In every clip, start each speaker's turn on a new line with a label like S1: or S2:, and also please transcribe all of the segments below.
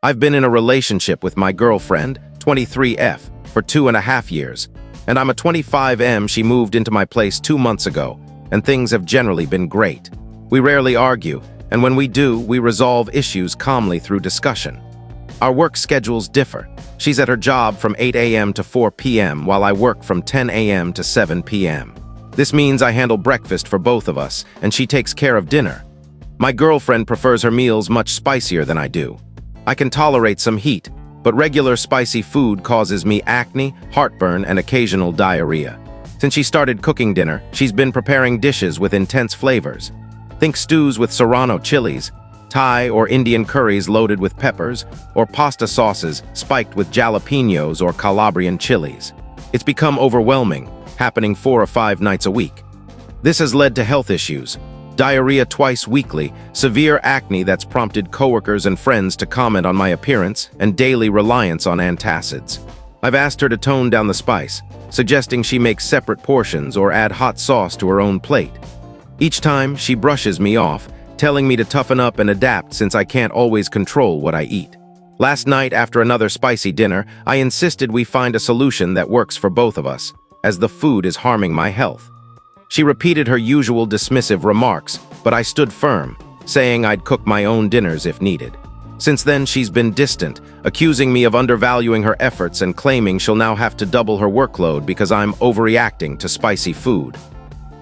S1: I've been in a relationship with my girlfriend, 23F, for 2.5 years, and I'm a 25M. She moved into my place 2 months ago, and things have generally been great. We rarely argue, and when we do, we resolve issues calmly through discussion. Our work schedules differ. She's at her job from 8 a.m. to 4 p.m., while I work from 10 a.m. to 7 p.m. This means I handle breakfast for both of us, and she takes care of dinner. My girlfriend prefers her meals much spicier than I do. I can tolerate some heat, but regular spicy food causes me acne, heartburn, and occasional diarrhea. Since she started cooking dinner, she's been preparing dishes with intense flavors. Think stews with serrano chilies, Thai or Indian curries loaded with peppers, or pasta sauces spiked with jalapenos or Calabrian chilies. It's become overwhelming, happening 4 or 5 nights a week. This has led to health issues. Diarrhea twice weekly, severe acne that's prompted coworkers and friends to comment on my appearance, and daily reliance on antacids. I've asked her to tone down the spice, suggesting she makes separate portions or add hot sauce to her own plate. Each time, she brushes me off, telling me to toughen up and adapt since I can't always control what I eat. Last night, after another spicy dinner, I insisted we find a solution that works for both of us, as the food is harming my health. She repeated her usual dismissive remarks, but I stood firm, saying I'd cook my own dinners if needed. Since then, she's been distant, accusing me of undervaluing her efforts and claiming she'll now have to double her workload because I'm overreacting to spicy food.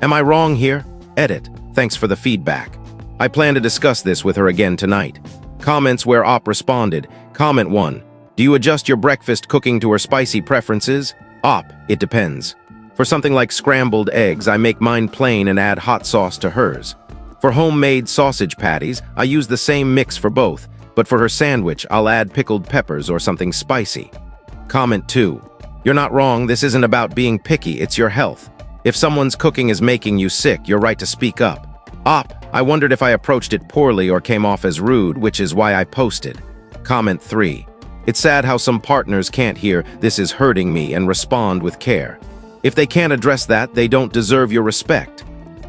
S1: Am I wrong here? Edit. Thanks for the feedback. I plan to discuss this with her again tonight. Comments where Op responded. Comment 1. Do you adjust your breakfast cooking to her spicy preferences? Op, it depends. For something like scrambled eggs, I make mine plain and add hot sauce to hers. For homemade sausage patties, I use the same mix for both, but for her sandwich, I'll add pickled peppers or something spicy. Comment 2. You're not wrong, this isn't about being picky, it's your health. If someone's cooking is making you sick, you're right to speak up. Op, I wondered if I approached it poorly or came off as rude, which is why I posted. Comment 3. It's sad how some partners can't hear "this is hurting me" and respond with care. If they can't address that, they don't deserve your respect.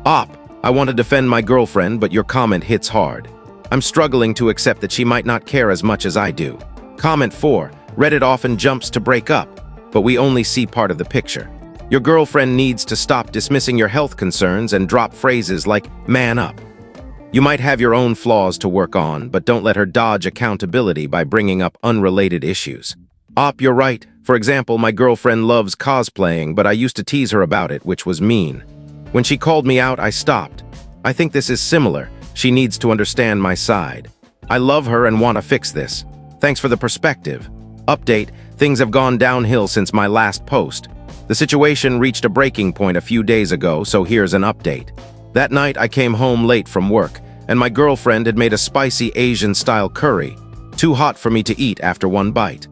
S1: Op, I want to defend my girlfriend, but your comment hits hard. I'm struggling to accept that she might not care as much as I do. Comment 4, Reddit often jumps to break up, but we only see part of the picture. Your girlfriend needs to stop dismissing your health concerns and drop phrases like "man up." You might have your own flaws to work on, but don't let her dodge accountability by bringing up unrelated issues. Op, you're right. For example, my girlfriend loves cosplaying, but I used to tease her about it, which was mean. When she called me out, I stopped. I think this is similar. She needs to understand my side. I love her and want to fix this. Thanks for the perspective. Update, things have gone downhill since my last post. The situation reached a breaking point a few days ago, so here's an update. That night, I came home late from work, and my girlfriend had made a spicy Asian-style curry, too hot for me to eat after one bite.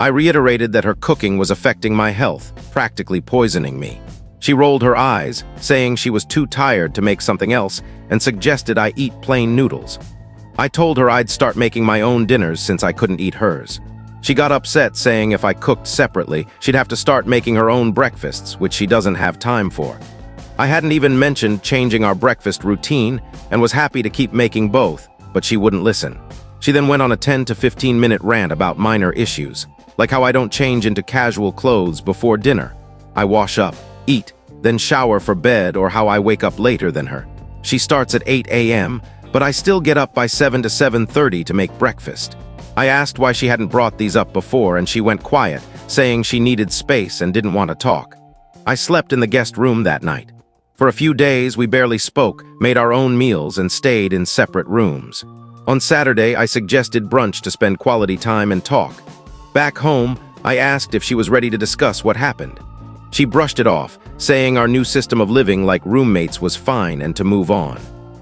S1: I reiterated that her cooking was affecting my health, practically poisoning me. She rolled her eyes, saying she was too tired to make something else, and suggested I eat plain noodles. I told her I'd start making my own dinners since I couldn't eat hers. She got upset, saying if I cooked separately, she'd have to start making her own breakfasts, which she doesn't have time for. I hadn't even mentioned changing our breakfast routine and was happy to keep making both, but she wouldn't listen. She then went on a 10 to 15-minute rant about minor issues, like how I don't change into casual clothes before dinner. I wash up, eat, then shower for bed, or how I wake up later than her. She starts at 8 a.m., but I still get up by 7 to 7:30 to make breakfast. I asked why she hadn't brought these up before, and she went quiet, saying she needed space and didn't want to talk. I slept in the guest room that night. For a few days, we barely spoke, made our own meals, and stayed in separate rooms. On Saturday, I suggested brunch to spend quality time and talk. Back home, I asked if she was ready to discuss what happened. She brushed it off, saying our new system of living like roommates was fine and to move on.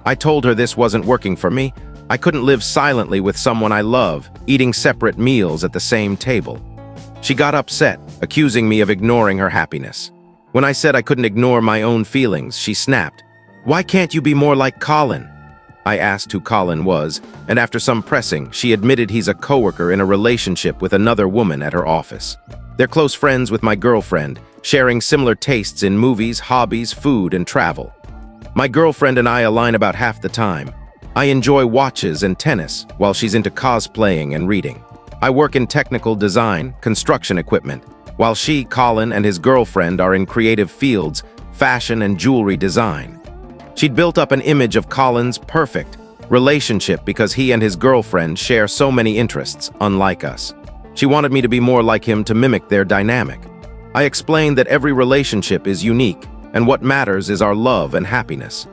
S1: I told her this wasn't working for me. I couldn't live silently with someone I love, eating separate meals at the same table. She got upset, accusing me of ignoring her happiness. When I said I couldn't ignore my own feelings, she snapped, "Why can't you be more like Colin?" I asked who Colin was, and after some pressing, she admitted he's a coworker in a relationship with another woman at her office. They're close friends with my girlfriend, sharing similar tastes in movies, hobbies, food, and travel. My girlfriend and I align about half the time. I enjoy watches and tennis, while she's into cosplaying and reading. I work in technical design, construction equipment, while she, Colin, and his girlfriend are in creative fields, fashion and jewelry design. She'd built up an image of Colin's perfect relationship because he and his girlfriend share so many interests, unlike us. She wanted me to be more like him to mimic their dynamic. I explained that every relationship is unique, and what matters is our love and happiness.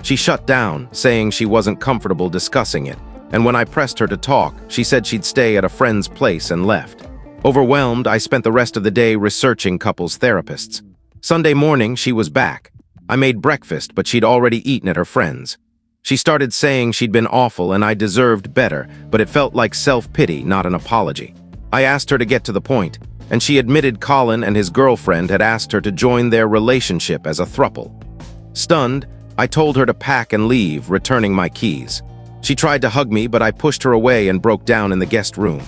S1: She shut down, saying she wasn't comfortable discussing it, and when I pressed her to talk, she said she'd stay at a friend's place and left. Overwhelmed, I spent the rest of the day researching couples therapists. Sunday morning, she was back. I made breakfast, but she'd already eaten at her friend's. She started saying she'd been awful and I deserved better, but it felt like self-pity, not an apology. I asked her to get to the point, and she admitted Colin and his girlfriend had asked her to join their relationship as a throuple. Stunned, I told her to pack and leave, returning my keys. She tried to hug me, but I pushed her away and broke down in the guest room.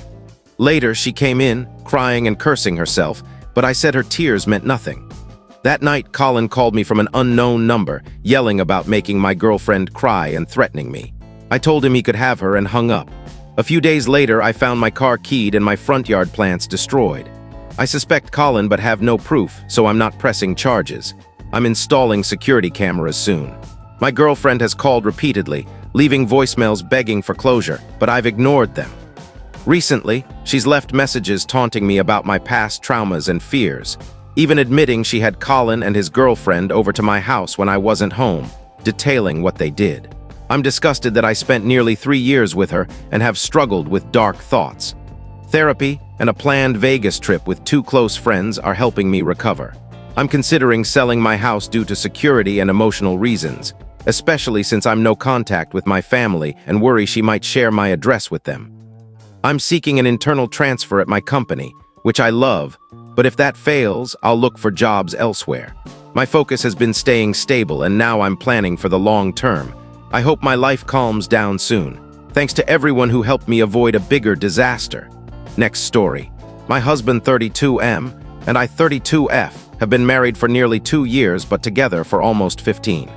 S1: Later, she came in, crying and cursing herself, but I said her tears meant nothing. That night, Colin called me from an unknown number, yelling about making my girlfriend cry and threatening me. I told him he could have her and hung up. A few days later, I found my car keyed and my front yard plants destroyed. I suspect Colin but have no proof, so I'm not pressing charges. I'm installing security cameras soon. My girlfriend has called repeatedly, leaving voicemails begging for closure, but I've ignored them. Recently, she's left messages taunting me about my past traumas and fears, even admitting she had Colin and his girlfriend over to my house when I wasn't home, detailing what they did. I'm disgusted that I spent nearly 3 years with her and have struggled with dark thoughts. Therapy and a planned Vegas trip with 2 close friends are helping me recover. I'm considering selling my house due to security and emotional reasons, especially since I'm no contact with my family and worry she might share my address with them. I'm seeking an internal transfer at my company, which I love, but if that fails, I'll look for jobs elsewhere. My focus has been staying stable, and now I'm planning for the long term. I hope my life calms down soon. Thanks to everyone who helped me avoid a bigger disaster. Next story. My husband 32M and I 32F have been married for nearly 2 years, but together for almost 15.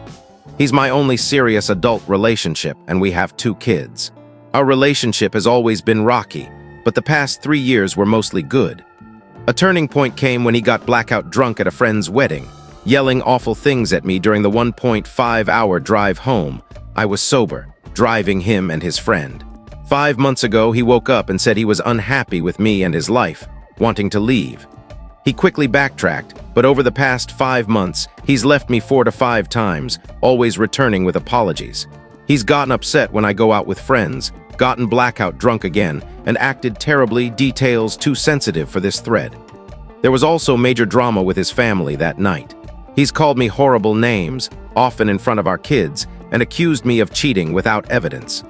S1: He's my only serious adult relationship, and we have 2 kids. Our relationship has always been rocky, but the past 3 years were mostly good. A turning point came when he got blackout drunk at a friend's wedding, yelling awful things at me during the 1.5-hour drive home. I was sober, driving him and his friend. 5 months ago, he woke up and said he was unhappy with me and his life, wanting to leave. He quickly backtracked, but over the past 5 months, he's left me 4 to 5 times, always returning with apologies. He's gotten upset when I go out with friends, gotten blackout drunk again, and acted terribly, details too sensitive for this thread. There was also major drama with his family that night. He's called me horrible names, often in front of our kids, and accused me of cheating without evidence.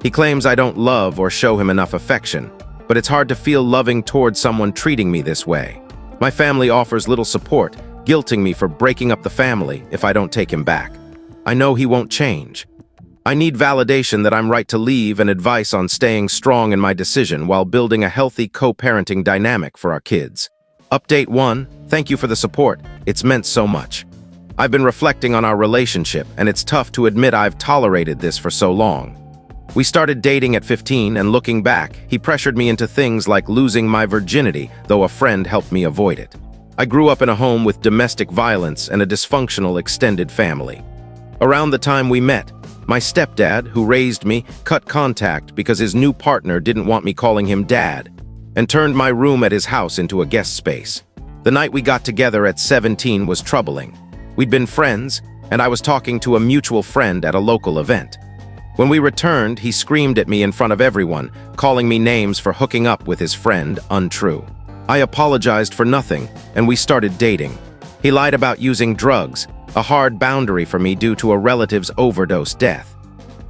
S1: He claims I don't love or show him enough affection, but it's hard to feel loving towards someone treating me this way. My family offers little support, guilting me for breaking up the family if I don't take him back. I know he won't change. I need validation that I'm right to leave and advice on staying strong in my decision while building a healthy co-parenting dynamic for our kids. Update 1, thank you for the support. It's meant so much. I've been reflecting on our relationship, and it's tough to admit I've tolerated this for so long. We started dating at 15, and looking back, he pressured me into things like losing my virginity, though a friend helped me avoid it. I grew up in a home with domestic violence and a dysfunctional extended family. Around the time we met, my stepdad, who raised me, cut contact because his new partner didn't want me calling him dad, and turned my room at his house into a guest space. The night we got together at 17 was troubling. We'd been friends, and I was talking to a mutual friend at a local event. When we returned, he screamed at me in front of everyone, calling me names for hooking up with his friend, untrue. I apologized for nothing, and we started dating. He lied about using drugs, a hard boundary for me due to a relative's overdose death.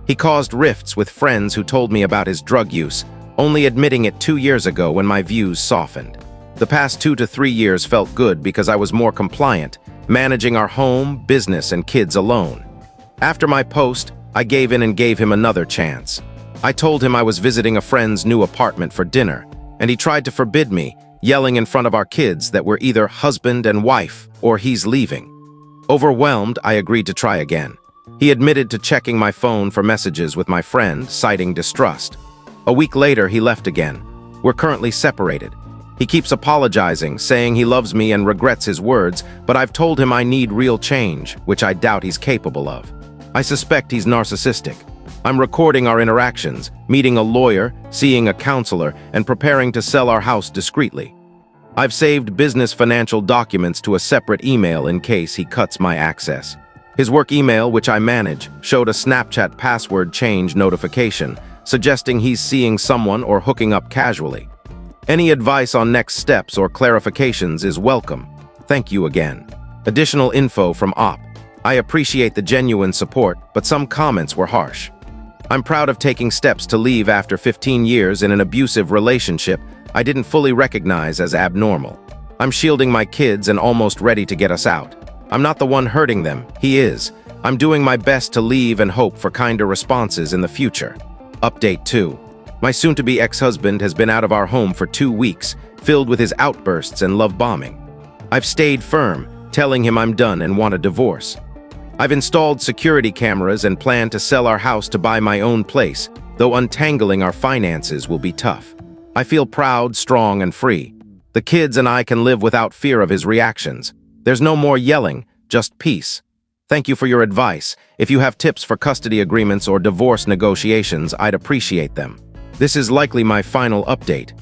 S1: He caused rifts with friends who told me about his drug use, only admitting it 2 years ago when my views softened. The past 2 to 3 years felt good because I was more compliant, managing our home, business, and kids alone. After my post, I gave in and gave him another chance. I told him I was visiting a friend's new apartment for dinner, and he tried to forbid me, yelling in front of our kids that we're either husband and wife or he's leaving. Overwhelmed, I agreed to try again. He admitted to checking my phone for messages with my friend, citing distrust. A week later, he left again. We're currently separated. He keeps apologizing, saying he loves me and regrets his words, but I've told him I need real change, which I doubt he's capable of. I suspect he's narcissistic. I'm recording our interactions, meeting a lawyer, seeing a counselor, and preparing to sell our house discreetly. I've saved business financial documents to a separate email in case he cuts my access. His work email, which I manage, showed a Snapchat password change notification, suggesting he's seeing someone or hooking up casually. Any advice on next steps or clarifications is welcome. Thank you again. Additional info from Op. I appreciate the genuine support, but some comments were harsh. I'm proud of taking steps to leave after 15 years in an abusive relationship I didn't fully recognize as abnormal. I'm shielding my kids and almost ready to get us out. I'm not the one hurting them, he is. I'm doing my best to leave and hope for kinder responses in the future. Update 2. My soon-to-be ex-husband has been out of our home for 2 weeks, filled with his outbursts and love bombing. I've stayed firm, telling him I'm done and want a divorce. I've installed security cameras and plan to sell our house to buy my own place, though untangling our finances will be tough. I feel proud, strong, and free. The kids and I can live without fear of his reactions. There's no more yelling, just peace. Thank you for your advice. If you have tips for custody agreements or divorce negotiations, I'd appreciate them. This is likely my final update.